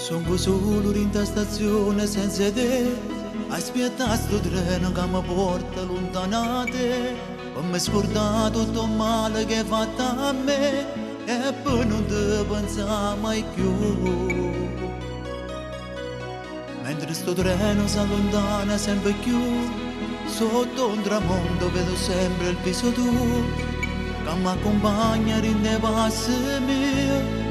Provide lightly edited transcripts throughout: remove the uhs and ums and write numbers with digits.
Sono solo in sta stazione senza te, aspetta sto treno che mi porta lontanate, ho mi scordato tutto il male che hai fatto a me e poi non ti pensa mai più. Mentre sto treno si allontana sempre più, sotto un tramonto vedo sempre il viso tuo, che mi accompagna rinde passi miei.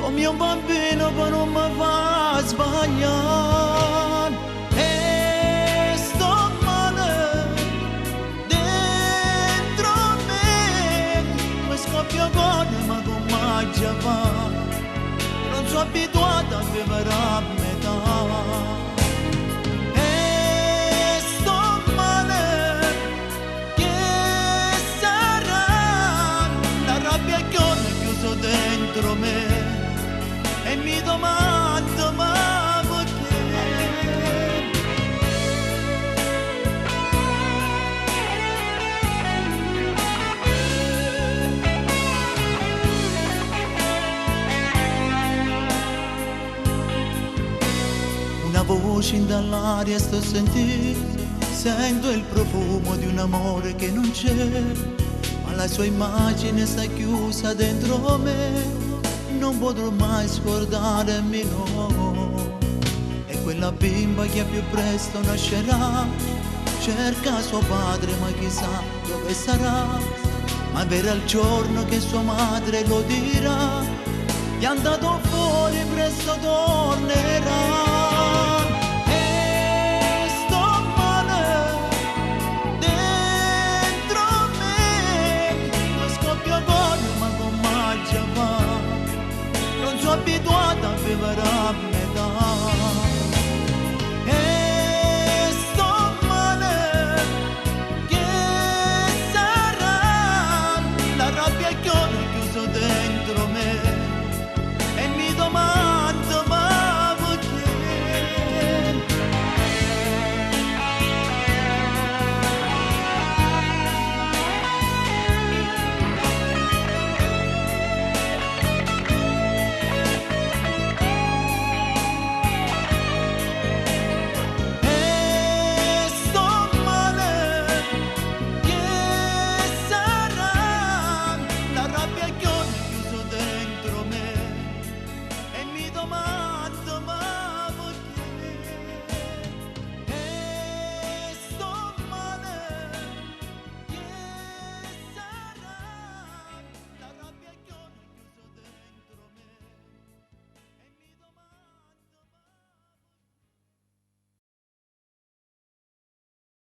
Come un bambino che non mi fa sbagliare e sto male dentro me, mi scoppia cuore ma come già fa, non sono abituata a vivere a metà e sto male, che sarà la rabbia che ho chiuso dentro me. E mi domando ma perché. Una voce dall'aria sto sentendo, sento il profumo di un amore che non c'è, ma la sua immagine sta chiusa dentro me. Non potrò mai scordarmi, no. E quella bimba che più presto nascerà cerca suo padre ma chissà dove sarà, ma verrà il giorno che sua madre lo dirà, è andato fuori presto tornerà. E sto male dentro me, mi scoppia cuore ma come già fa, non sono abituata a vivere